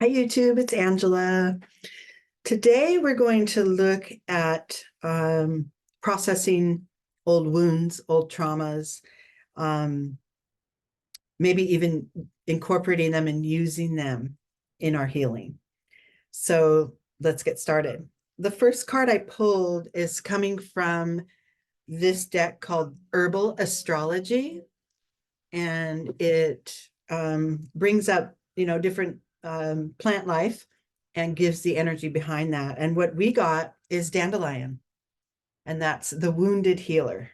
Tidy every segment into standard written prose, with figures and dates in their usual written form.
Hi YouTube, it's Angela. Today we're going to look at processing old wounds, old traumas, um, maybe even incorporating them and using them in our healing. So let's get started. The first card I pulled is coming from this deck called Herbal Astrology, and it brings up, different plant life and gives the energy behind that. And what we got is Dandelion, and that's the wounded healer.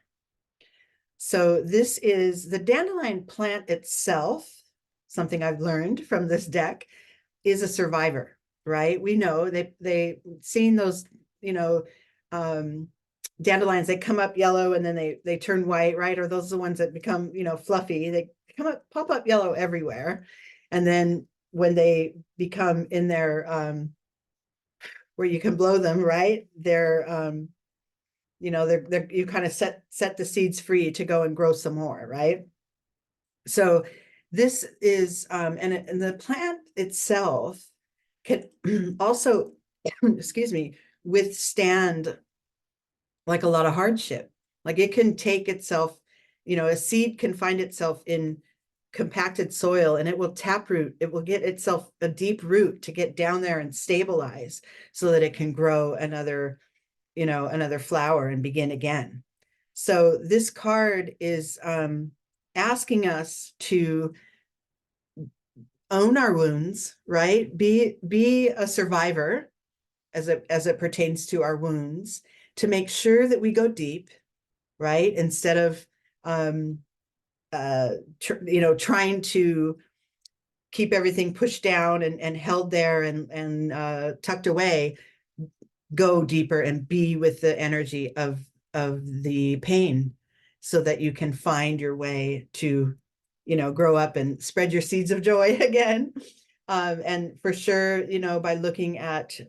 So this is the dandelion plant itself. Something I've learned from this deck is a survivor, right? We know they seen those, dandelions, they come up yellow and then they turn white, right? Or those are the ones that become, fluffy. They pop up yellow everywhere. And then when they become in their where you can blow them, right? They're you kind of set the seeds free to go and grow some more, right? So this is and the plant itself can also excuse me, withstand like a lot of hardship. Like it can take itself, a seed can find itself in compacted soil and it will taproot, it will get itself a deep root to get down there and stabilize so that it can grow another flower and begin again. So this card is asking us to own our wounds, right? Be a survivor as it pertains to our wounds, to make sure that we go deep, right? Instead of trying to keep everything pushed down and held there and tucked away, go deeper and be with the energy of the pain so that you can find your way to, grow up and spread your seeds of joy again. And for sure, by looking at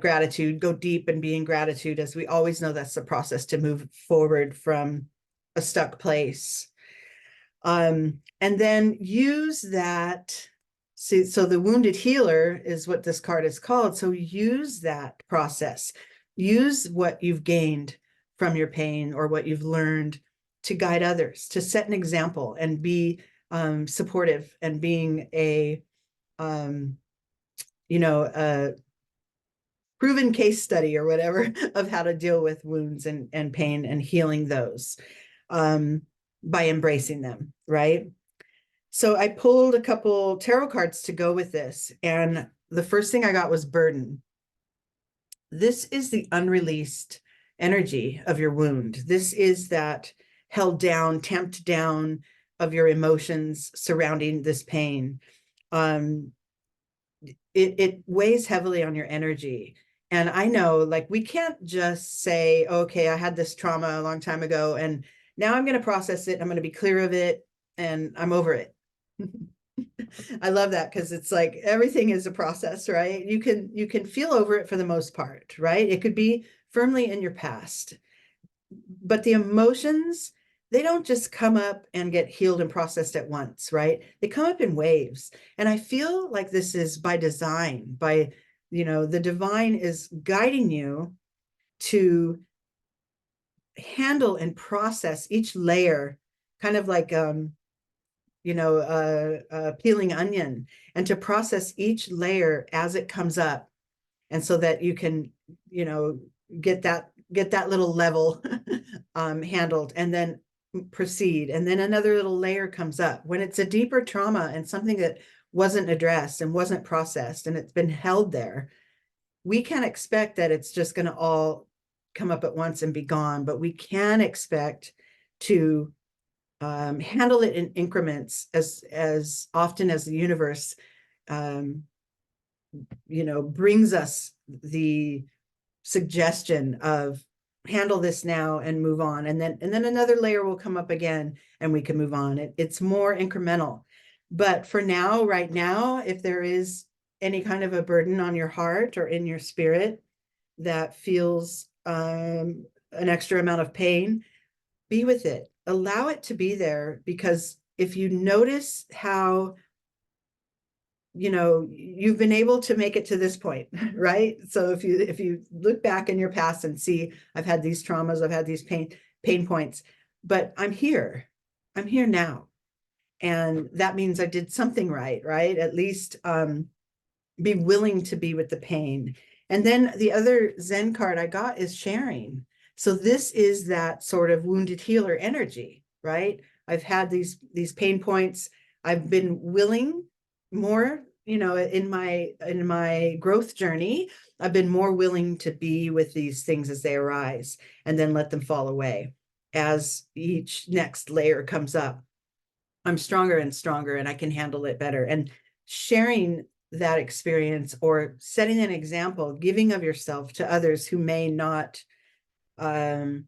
gratitude, go deep and be in gratitude, as we always know that's the process to move forward from a stuck place. And then use that. So the wounded healer is what this card is called. So use that process. Use what you've gained from your pain or what you've learned to guide others, to set an example and be supportive and being a proven case study or whatever of how to deal with wounds and pain and healing those by embracing them, right? So I pulled a couple tarot cards to go with this, and the first thing I got was burden. This is the unreleased energy of your wound. This is that held down, tamped down of your emotions surrounding this pain. It weighs heavily on your energy. And I know, like, we can't just say, okay, I had this trauma a long time ago, and now I'm going to process it. I'm going to be clear of it, and I'm over it. I love that, because it's like everything is a process, right? You can feel over it for the most part, right? It could be firmly in your past, but the emotions, they don't just come up and get healed and processed at once, right? They come up in waves. And I feel like this is by design, the divine is guiding you to handle and process each layer, kind of like peeling onion, and to process each layer as it comes up, and so that you can get that little level handled, and then proceed, and then another little layer comes up when it's a deeper trauma and something that wasn't addressed and wasn't processed and it's been held there. We can't expect that it's just going to all come up at once and be gone, but we can expect to handle it in increments as often as the universe brings us the suggestion of handle this now and move on, and then another layer will come up again and we can move on. It's more incremental. But for now, right now, if there is any kind of a burden on your heart or in your spirit that feels an extra amount of pain, be with it, allow it to be there. Because if you notice how you know, you've been able to make it to this point, right? So if you look back in your past and see, I've had these traumas, I've had these pain points, but I'm here now. And that means I did something right? At least be willing to be with the pain. And then the other Zen card I got is sharing. So this is that sort of wounded healer energy, right? I've had these pain points. I've been willing more, you know, in my growth journey, I've been more willing to be with these things as they arise and then let them fall away as each next layer comes up. I'm stronger and stronger and I can handle it better. And sharing that experience or setting an example, giving of yourself to others who may not, who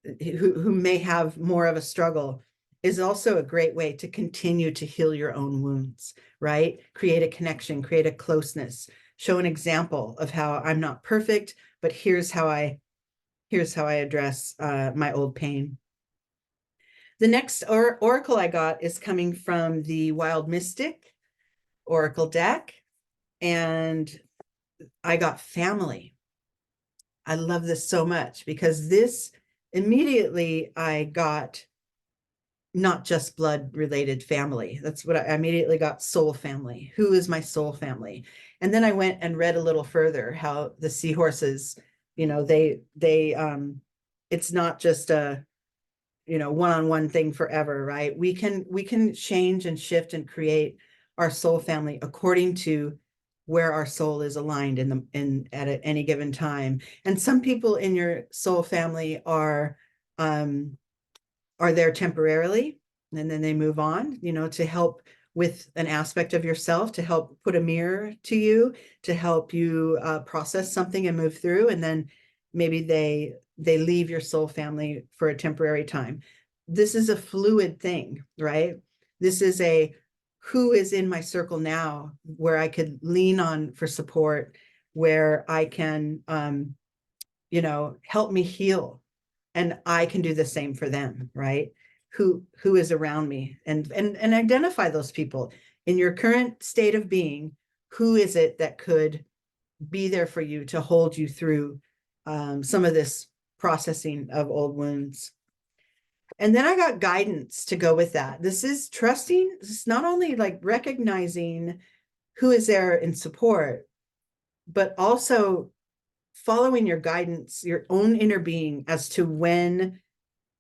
may have more of a struggle, is also a great way to continue to heal your own wounds, right? Create a connection, create a closeness, show an example of how I'm not perfect, but here's how I address my old pain. The next oracle I got is coming from the Wild Mystic Oracle deck, and I got family. I love this so much because this immediately I got not just blood related family. That's what I immediately got. Soul family. Who is my soul family? And then I went and read a little further how the seahorses, you know, they it's not just a, you know, one-on-one thing forever, right? We can change and shift and create our soul family according to where our soul is aligned at any given time. And some people in your soul family are there temporarily, and then they move on, you know, to help with an aspect of yourself, to help put a mirror to you, to help you process something and move through. And then maybe they leave your soul family for a temporary time. This is a fluid thing, right? This is a who is in my circle now where I could lean on for support, where I can, you know, help me heal, and I can do the same for them, right? Who is around me, and identify those people in your current state of being. Who is it that could be there for you to hold you through some of this processing of old wounds? And then I got guidance to go with that. This is trusting. This is not only like recognizing who is there in support, but also following your guidance, your own inner being, as to when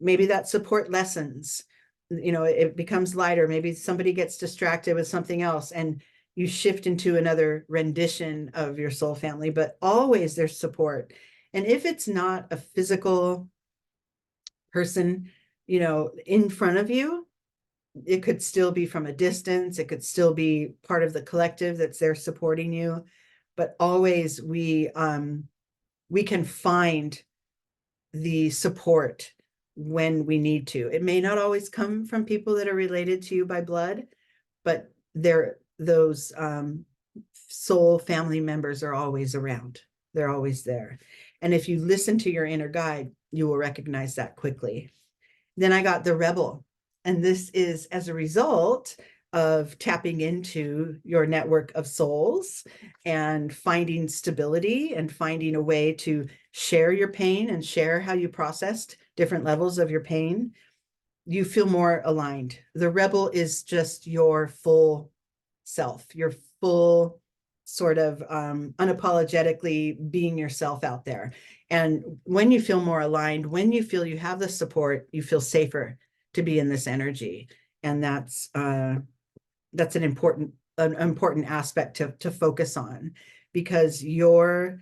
maybe that support lessens, you know, it becomes lighter. Maybe somebody gets distracted with something else and you shift into another rendition of your soul family, but always there's support. And if it's not a physical person, you know, in front of you, it could still be from a distance. It could still be part of the collective that's there supporting you. But always we can find the support when we need to. It may not always come from people that are related to you by blood, but those soul family members are always around. They're always there. And if you listen to your inner guide, you will recognize that quickly. Then I got the Rebel. And this is as a result of tapping into your network of souls and finding stability and finding a way to share your pain and share how you processed different levels of your pain. You feel more aligned. The Rebel is just your full self, your full sort of unapologetically being yourself out there. And when you feel more aligned, when you feel you have the support, you feel safer to be in this energy. And that's an important aspect to focus on, because your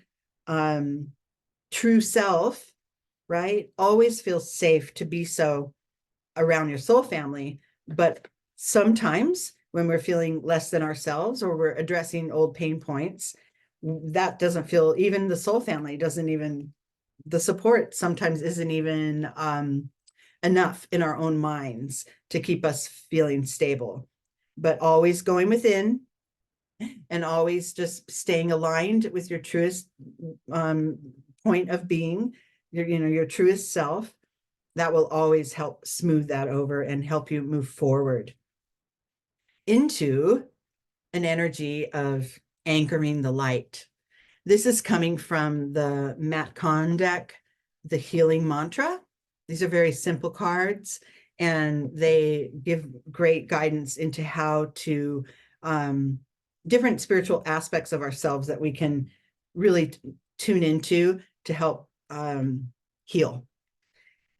true self, right, always feels safe to be so around your soul family. But sometimes when we're feeling less than ourselves, or we're addressing old pain points, that doesn't feel, even the soul family doesn't even, the support sometimes isn't even enough in our own minds to keep us feeling stable. But always going within and always just staying aligned with your truest point of being, your truest self, that will always help smooth that over and help you move forward into an energy of anchoring the light. This is coming from the Matt Kahn deck, the healing mantra. These are very simple cards, and they give great guidance into how to different spiritual aspects of ourselves that we can really tune into to help heal.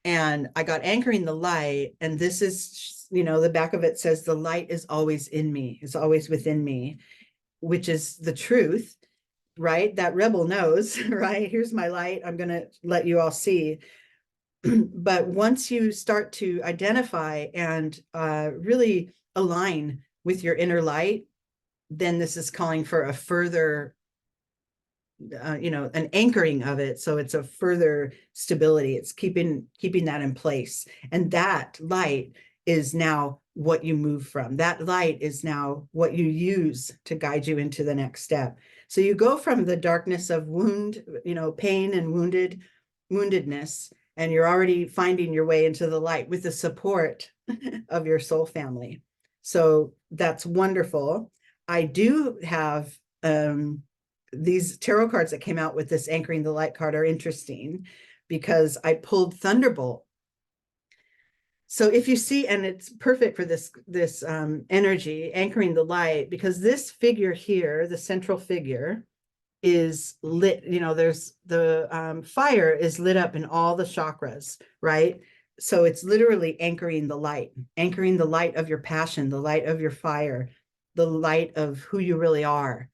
And I got anchoring the light, and this is, the back of it says, the light is always in me, is always within me, which is the truth, right? That rebel knows, right? Here's my light. I'm going to let you all see. But once you start to identify and really align with your inner light, then this is calling for a further an anchoring of it. So it's a further stability. It's keeping that in place. And that light is now what you move from. That light is now what you use to guide you into the next step. So you go from the darkness of pain and woundedness, and you're already finding your way into the light with the support of your soul family. So that's wonderful. I do have these tarot cards that came out with this anchoring the light card are interesting because I pulled Thunderbolt. So if you see, and it's perfect for this energy, anchoring the light, because this figure here, the central figure, is lit, there's the fire is lit up in all the chakras, right? So it's literally anchoring the light of your passion, the light of your fire, the light of who you really are.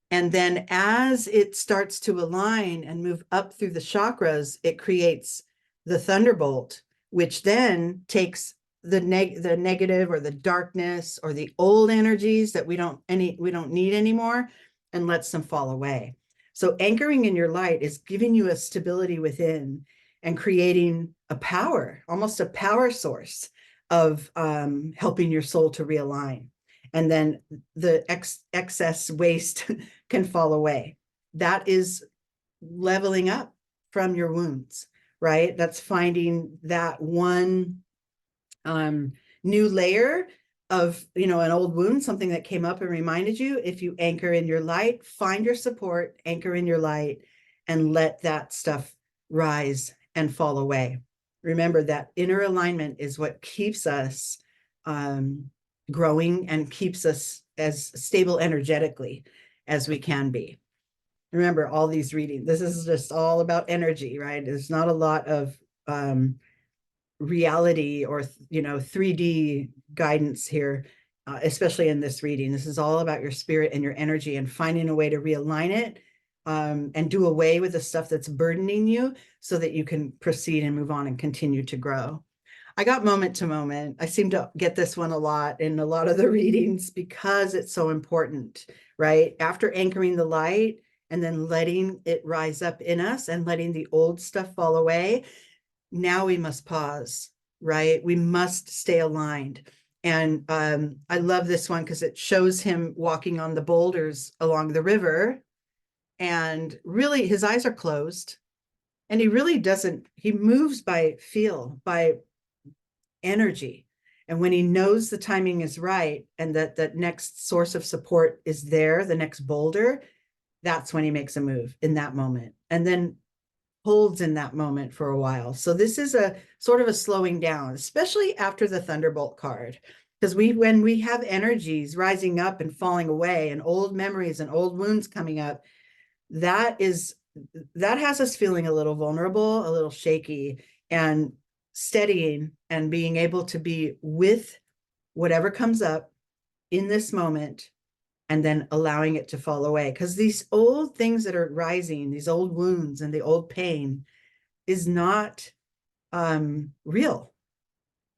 And then as it starts to align and move up through the chakras, it creates the thunderbolt, which then takes the negative or the darkness or the old energies that we don't need anymore, and lets them fall away. So anchoring in your light is giving you a stability within and creating a power, almost a power source of helping your soul to realign. And then the excess waste can fall away. That is leveling up from your wounds, right? That's finding that one new layer of, an old wound, something that came up and reminded you. If you anchor in your light, find your support, anchor in your light, and let that stuff rise and fall away. Remember that inner alignment is what keeps us growing and keeps us as stable energetically as we can be. Remember, all these readings, this is just all about energy, right? There's not a lot of reality or 3D guidance here, especially in this reading. This is all about your spirit and your energy and finding a way to realign it and do away with the stuff that's burdening you so that you can proceed and move on and continue to grow. I got moment to moment. I seem to get this one a lot in a lot of the readings because it's so important, right? After anchoring the light and then letting it rise up in us and letting the old stuff fall away, now we must pause, right? We must stay aligned. And I love this one because it shows him walking on the boulders along the river, and really his eyes are closed, and he really doesn't, he moves by feel, by energy. And when he knows the timing is right and that next source of support is there, the next boulder, that's when he makes a move in that moment, and then holds in that moment for a while. So this is a sort of a slowing down, especially after the Thunderbolt card, because when we have energies rising up and falling away and old memories and old wounds coming up, that has us feeling a little vulnerable, a little shaky, and steadying and being able to be with whatever comes up in this moment and then allowing it to fall away. Because these old things that are rising, these old wounds and the old pain, is not real.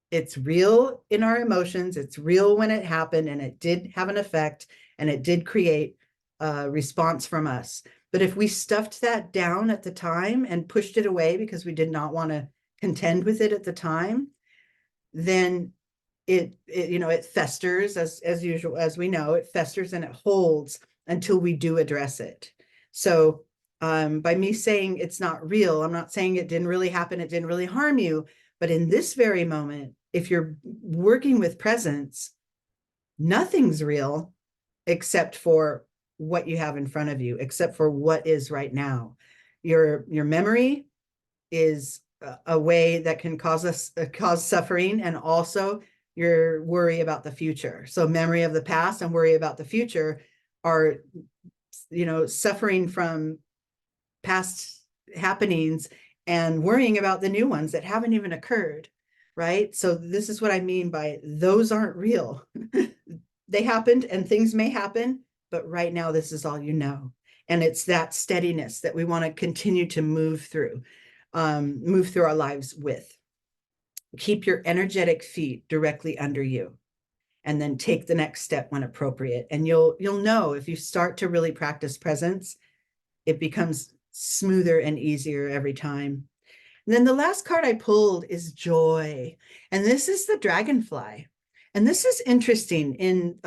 It's real in our emotions. It's real when it happened, and it did have an effect, and it did create a response from us. But if we stuffed that down at the time and pushed it away because we did not want to contend with it at the time, then it festers as usual, as we know, it festers and it holds until we do address it. So by me saying it's not real, I'm not saying it didn't really happen, it didn't really harm you, but in this very moment, if you're working with presence, nothing's real except for what you have in front of you, except for what is right now. Your memory is a way that can cause suffering, and also your worry about the future. So memory of the past and worry about the future are, suffering from past happenings and worrying about the new ones that haven't even occurred, right? So this is what I mean by those aren't real. They happened and things may happen, but right now this is all you know. And it's that steadiness that we want to continue to move through our lives with. Keep your energetic feet directly under you, and then take the next step when appropriate. And you'll know, if you start to really practice presence, it becomes smoother and easier every time. And then the last card I pulled is joy. And this is the Dragonfly. And this is interesting in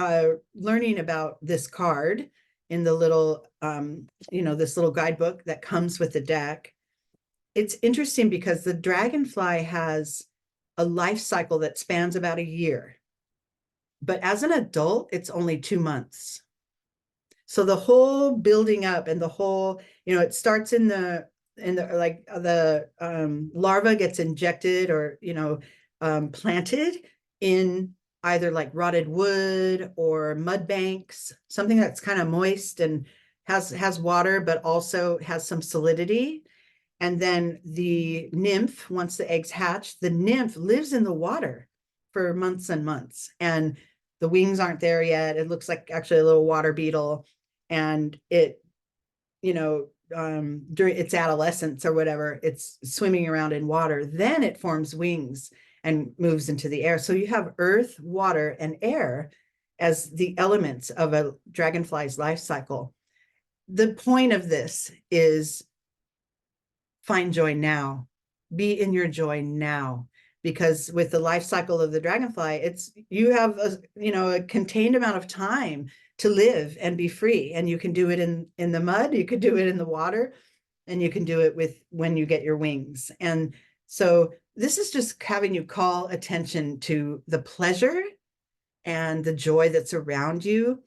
learning about this card in the little, this little guidebook that comes with the deck. It's interesting because the Dragonfly has a life cycle that spans about a year. But as an adult, it's only 2 months. So the whole building up and the whole, it starts in the larva gets injected or, planted in either like rotted wood or mud banks, something that's kind of moist and has water, but also has some solidity. And then the nymph, once the eggs hatch, the nymph lives in the water for months and months. And the wings aren't there yet. It looks like actually a little water beetle. And it, during its adolescence or whatever, it's swimming around in water. Then it forms wings and moves into the air. So you have earth, water, and air as the elements of a dragonfly's life cycle. The point of this is find joy now. Be in your joy now. Because with the life cycle of the dragonfly, you have a contained amount of time to live and be free. And you can do it in the mud, you could do it in the water, and you can do it when you get your wings. And so this is just having you call attention to the pleasure and the joy that's around you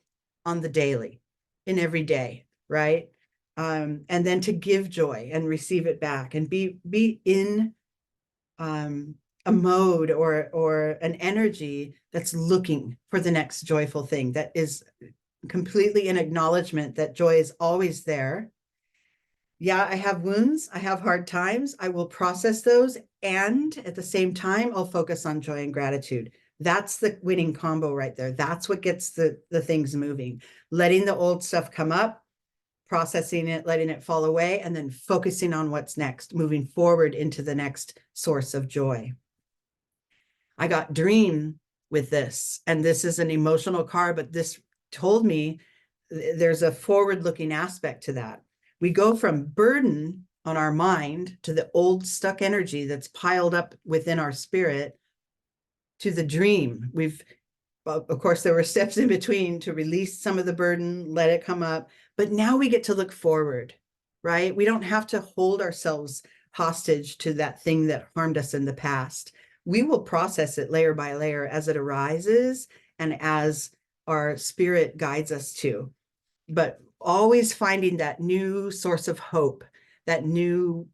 on the daily, in every day, right? And then to give joy and receive it back, and be in a mode or an energy that's looking for the next joyful thing, that is completely in acknowledgement that joy is always there. Yeah, I have wounds, I have hard times, I will process those, and at the same time, I'll focus on joy and gratitude. That's the winning combo right there. That's what gets the things moving. Letting the old stuff come up, processing it, letting it fall away, and then focusing on what's next, moving forward into the next source of joy. I got dream with this, and this is an emotional card, but this told me there's a forward-looking aspect to that. We go from burden on our mind to the old stuck energy that's piled up within our spirit to the dream. Of course, there were steps in between to release some of the burden, let it come up, but now we get to look forward, right? We don't have to hold ourselves hostage to that thing that harmed us in the past. We will process it layer by layer as it arises and as our spirit guides us to. But always finding that new source of hope, that new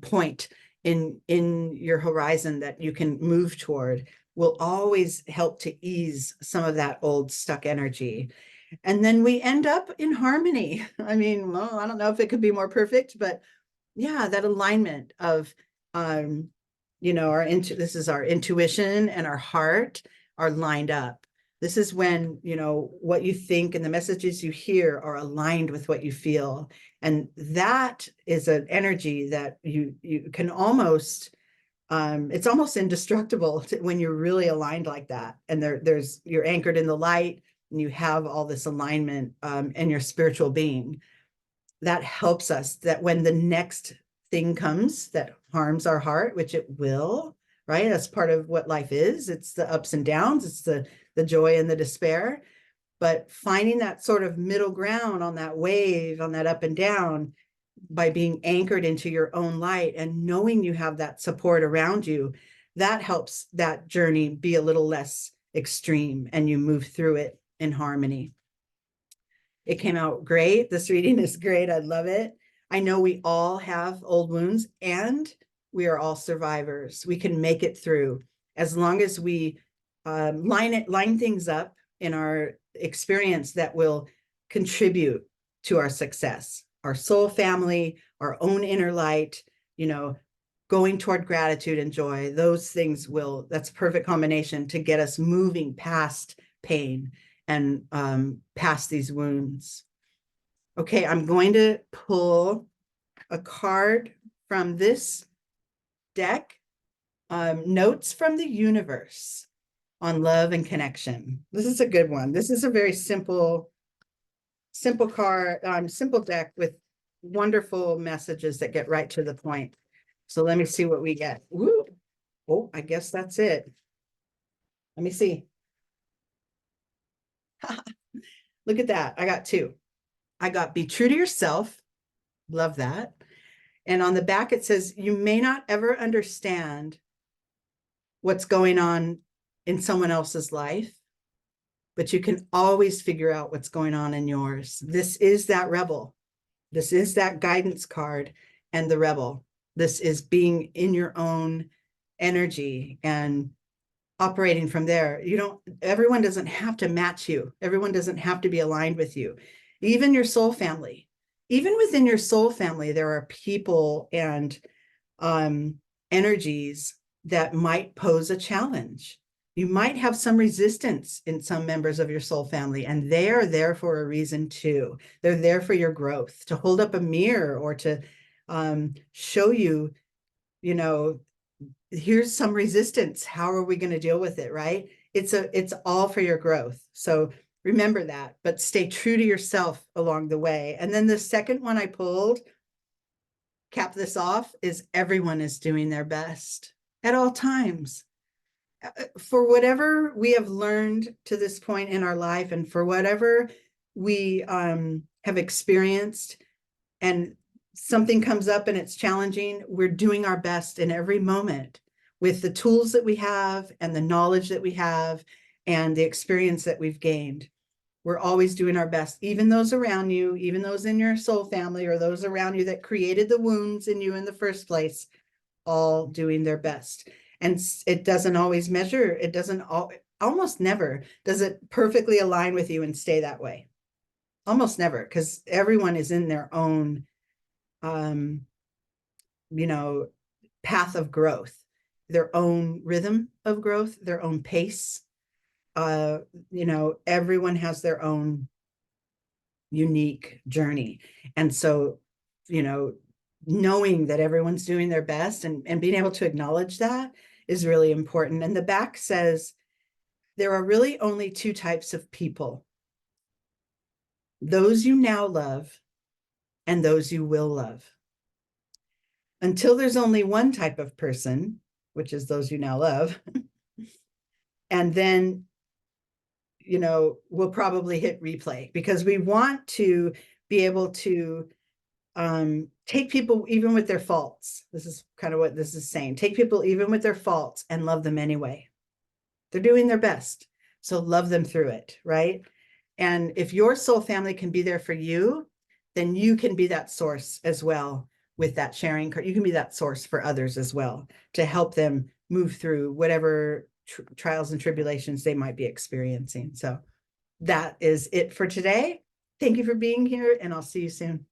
point in your horizon that you can move toward, will always help to ease some of that old stuck energy. And then we end up in harmony. I mean, well, I don't know if it could be more perfect, but yeah, that alignment of, this is our intuition and our heart are lined up. This is when, what you think and the messages you hear are aligned with what you feel. And that is an energy that you can almost, it's almost indestructible when you're really aligned like that. And you're anchored in the light, and you have all this alignment in your spiritual being. That helps us, that when the next thing comes that harms our heart, which it will, right? That's part of what life is. It's the ups and downs. It's the joy and the despair. But finding that sort of middle ground on that wave, on that up and down, by being anchored into your own light and knowing you have that support around you, that helps that journey be a little less extreme, and you move through it in harmony. It came out great. This reading is great. I love it. I know we all have old wounds and we are all survivors. We can make it through as long as we line things up in our experience that will contribute to our success, our soul family, our own inner light, going toward gratitude and joy. Those things that's a perfect combination to get us moving past pain and past these wounds. Okay, I'm going to pull a card from this deck, Notes from the Universe on Love and Connection. This is a good one. This is a very simple card, simple deck with wonderful messages that get right to the point. So let me see what we get. Woo. Oh, I guess that's it. Let me see. Look at that. I got two. I got be true to yourself. Love that. And on the back, it says, you may not ever understand what's going on in someone else's life, but you can always figure out what's going on in yours. This is that rebel. This is that guidance card and the rebel. This is being in your own energy and operating from there. Everyone doesn't have to match you. Everyone doesn't have to be aligned with you. Even your soul family. Even within your soul family, there are people and energies that might pose a challenge. You might have some resistance in some members of your soul family, and they are there for a reason too. They're there for your growth, to hold up a mirror or to show you, here's some resistance. How are we going to deal with it, right? It's all for your growth. So remember that, but stay true to yourself along the way. And then the second one I pulled, cap this off, is everyone is doing their best at all times. For whatever we have learned to this point in our life, and for whatever we have experienced, and something comes up and it's challenging, we're doing our best in every moment with the tools that we have and the knowledge that we have and the experience that we've gained. We're always doing our best, even those around you, even those in your soul family or those around you that created the wounds in you in the first place, all doing their best. And it doesn't always measure. It doesn't almost never does it perfectly align with you and stay that way. Almost never, because everyone is in their own, path of growth, their own rhythm of growth, their own pace. Everyone has their own unique journey. And so, knowing that everyone's doing their best and being able to acknowledge that is really important. And the back says, there are really only two types of people: those you now love and those you will love. Until there's only one type of person, which is those you now love. And then, we'll probably hit replay, because we want to be able to take people even with their faults. This is kind of what this is saying. Take people even with their faults and love them anyway. They're doing their best. So love them through it, right? And if your soul family can be there for you, then you can be that source as well with that sharing. You can be that source for others as well, to help them move through whatever trials and tribulations they might be experiencing. So that is it for today. Thank you for being here, and I'll see you soon.